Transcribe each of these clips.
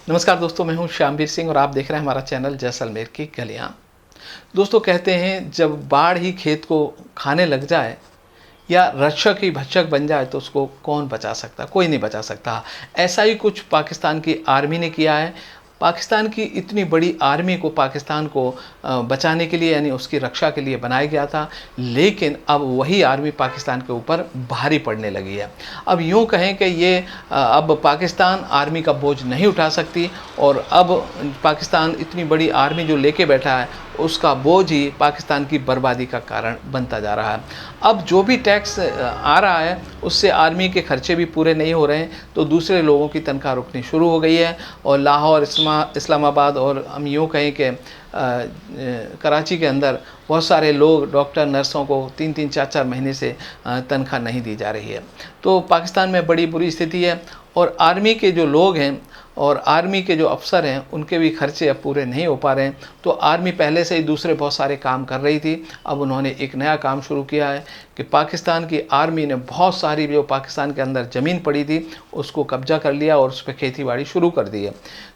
नमस्कार दोस्तों, मैं हूं श्यामवीर सिंह और आप देख रहे हैं हमारा चैनल जैसलमेर की गलियां। दोस्तों, कहते हैं जब बाढ़ ही खेत को खाने लग जाए या रक्षक ही भक्षक बन जाए तो उसको कौन बचा सकता? कोई नहीं बचा सकता। ऐसा ही कुछ पाकिस्तान की आर्मी ने किया है। पाकिस्तान की इतनी बड़ी आर्मी को पाकिस्तान को बचाने के लिए यानी उसकी रक्षा के लिए बनाया गया था, लेकिन अब वही आर्मी पाकिस्तान के ऊपर भारी पड़ने लगी है। अब यूँ कहें कि ये अब पाकिस्तान आर्मी का बोझ नहीं उठा सकती और अब पाकिस्तान इतनी बड़ी आर्मी जो लेके बैठा है उसका बोझ ही पाकिस्तान की बर्बादी का कारण बनता जा रहा है। अब जो भी टैक्स आ रहा है उससे आर्मी के खर्चे भी पूरे नहीं हो रहे हैं, तो दूसरे लोगों की तनख्वाह रुकनी शुरू हो गई है। और लाहौर, इस्लामाबाद और हम यूँ कहें कि कराची के अंदर बहुत सारे लोग, डॉक्टर, नर्सों को 3-3, 4-4 महीने से तनख्वाह नहीं दी जा रही है। तो पाकिस्तान में बड़ी बुरी स्थिति है और आर्मी के जो लोग हैं और आर्मी के जो अफसर हैं उनके भी खर्चे अब पूरे नहीं हो पा रहे हैं। तो आर्मी पहले से ही दूसरे बहुत सारे काम कर रही थी, अब उन्होंने एक नया काम शुरू किया है कि पाकिस्तान की आर्मी ने बहुत सारी जो पाकिस्तान के अंदर ज़मीन पड़ी थी उसको कब्जा कर लिया और उस पर खेती बाड़ी शुरू कर दी है।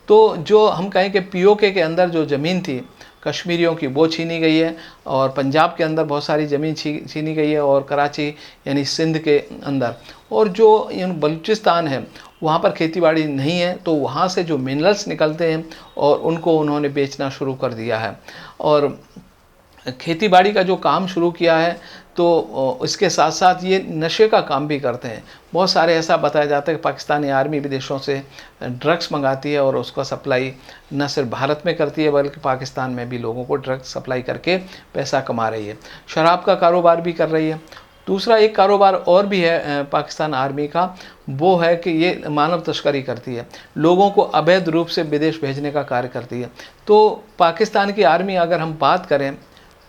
तो जो हम कहें कि पीओके के अंदर जो ज़मीन थी कश्मीरियों की, वो छीनी गई है और पंजाब के अंदर बहुत सारी ज़मीन छीनी गई है और कराची यानी सिंध के अंदर, और जो बलूचिस्तान है वहाँ पर खेतीबाड़ी नहीं है, तो वहाँ से जो मिनरल्स निकलते हैं और उनको उन्होंने बेचना शुरू कर दिया है। और खेतीबाड़ी का जो काम शुरू किया है तो इसके साथ साथ ये नशे का काम भी करते हैं। बहुत सारे ऐसा बताया जाता है कि पाकिस्तानी आर्मी विदेशों से ड्रग्स मंगाती है और उसका सप्लाई न सिर्फ भारत में करती है बल्कि पाकिस्तान में भी लोगों को ड्रग्स सप्लाई करके पैसा कमा रही है। शराब का कारोबार भी कर रही है। दूसरा एक कारोबार और भी है पाकिस्तान आर्मी का, वो है कि ये मानव तस्करी करती है, लोगों को अवैध रूप से विदेश भेजने का कार्य करती है। तो पाकिस्तान की आर्मी अगर हम बात करें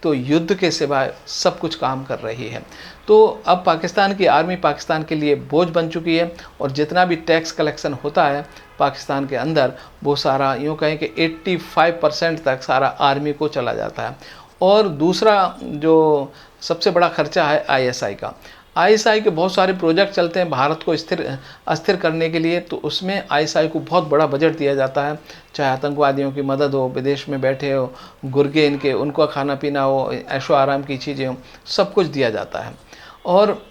तो युद्ध के सिवाय सब कुछ काम कर रही है। तो अब पाकिस्तान की आर्मी पाकिस्तान के लिए बोझ बन चुकी है और जितना भी टैक्स कलेक्शन होता है पाकिस्तान के अंदर वो सारा यूँ कहें कि 85% तक सारा आर्मी को चला जाता है। और दूसरा जो सबसे बड़ा खर्चा है आईएसआई का। आईएसआई के बहुत सारे प्रोजेक्ट चलते हैं भारत को अस्थिर करने के लिए, तो उसमें आईएसआई को बहुत बड़ा बजट दिया जाता है, चाहे आतंकवादियों की मदद हो, विदेश में बैठे हो, गुर्गे इनके, उनका खाना पीना हो, ऐशो आराम की चीज़ें हो, सब कुछ दिया जाता है। और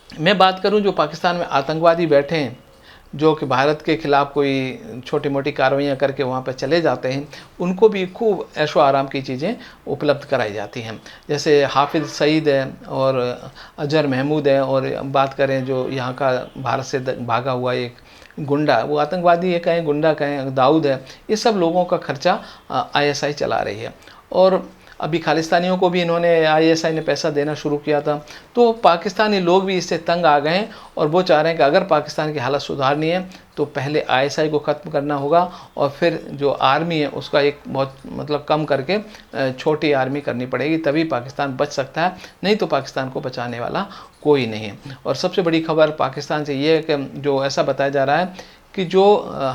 मैं बात करूं जो पाकिस्तान में आतंकवादी बैठे हैं जो कि भारत के ख़िलाफ़ कोई छोटी मोटी कार्रवाइयाँ करके वहाँ पर चले जाते हैं, उनको भी खूब ऐशो आराम की चीज़ें उपलब्ध कराई जाती हैं। जैसे हाफिज़ सईद है और अजहर महमूद है, और बात करें जो यहाँ का भारत से भागा हुआ एक गुंडा, वो आतंकवादी है कहें, गुंडा कहें, दाऊद है, ये सब लोगों का खर्चा आईएसआई चला रही है। और अभी खालिस्तानियों को भी इन्होंने आईएसआई ने पैसा देना शुरू किया था। तो पाकिस्तानी लोग भी इससे तंग आ गए हैं और वो चाह रहे हैं कि अगर पाकिस्तान की हालत सुधारनी है तो पहले आईएसआई को ख़त्म करना होगा और फिर जो आर्मी है उसका एक बहुत मतलब कम करके छोटी आर्मी करनी पड़ेगी, तभी पाकिस्तान बच सकता है, नहीं तो पाकिस्तान को बचाने वाला कोई नहीं है। और सबसे बड़ी खबर पाकिस्तान से ये है कि जो ऐसा बताया जा रहा है कि जो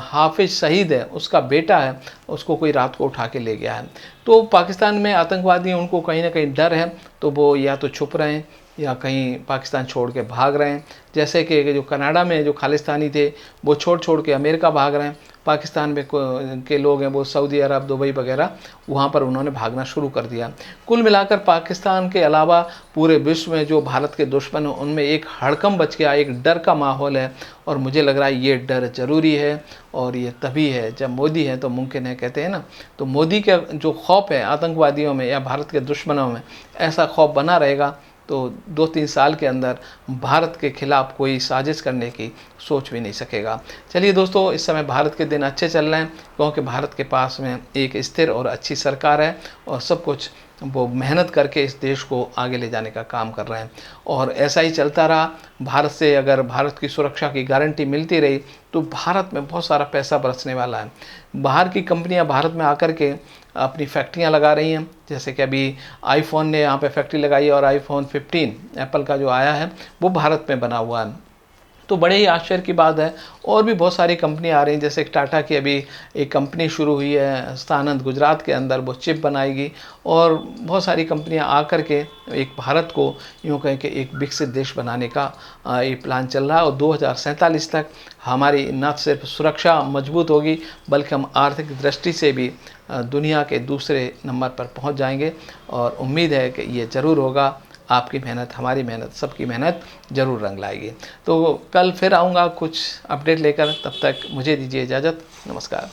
हाफिज़ सईद है उसका बेटा है, उसको कोई रात को उठा के ले गया है। तो पाकिस्तान में आतंकवादी, उनको कहीं ना कहीं डर है, तो वो या तो छुप रहे हैं या कहीं पाकिस्तान छोड़ के भाग रहे हैं। जैसे कि जो कनाडा में जो खालिस्तानी थे वो छोड़ के अमेरिका भाग रहे हैं, पाकिस्तान में के लोग हैं वो सऊदी अरब, दुबई वगैरह वहाँ पर उन्होंने भागना शुरू कर दिया। कुल मिलाकर पाकिस्तान के अलावा पूरे विश्व में जो भारत के दुश्मन हैं उनमें एक हड़कंप बच गया, एक डर का माहौल है। और मुझे लग रहा है ये डर ज़रूरी है और ये तभी है जब मोदी है तो मुमकिन है, कहते हैं ना। तो मोदी का जो खौफ है आतंकवादियों में या भारत के दुश्मनों में, ऐसा खौफ बना रहेगा तो 2-3 साल के अंदर भारत के खिलाफ़ कोई साजिश करने की सोच भी नहीं सकेगा। चलिए दोस्तों, इस समय भारत के दिन अच्छे चल रहे हैं क्योंकि भारत के पास में एक स्थिर और अच्छी सरकार है और सब कुछ वो मेहनत करके इस देश को आगे ले जाने का काम कर रहे हैं। और ऐसा ही चलता रहा, भारत से अगर भारत की सुरक्षा की गारंटी मिलती रही तो भारत में बहुत सारा पैसा बरसने वाला है। बाहर की कंपनियां भारत में आकर के अपनी फैक्ट्रियां लगा रही हैं, जैसे कि अभी आईफोन ने यहाँ पे फैक्ट्री लगाई है और आईफोन 15 एप्पल का जो आया है वो भारत में बना हुआ है। तो बड़े ही आश्चर्य की बात है। और भी बहुत सारी कंपनी आ रही हैं, जैसे टाटा की अभी एक कंपनी शुरू हुई है स्थानंद गुजरात के अंदर, वो चिप बनाएगी। और बहुत सारी कंपनियां आकर के एक भारत को यूँ कहें कि एक विकसित देश बनाने का ये प्लान चल रहा है। और 2047 तक हमारी न सिर्फ सुरक्षा मजबूत होगी, बल्कि हम आर्थिक दृष्टि से भी दुनिया के दूसरे नंबर पर पहुंच जाएंगे। और उम्मीद है कि ये ज़रूर होगा। आपकी मेहनत, हमारी मेहनत, सबकी मेहनत ज़रूर रंग लाएगी। तो कल फिर आऊँगा कुछ अपडेट लेकर, तब तक मुझे दीजिए इजाज़त। नमस्कार।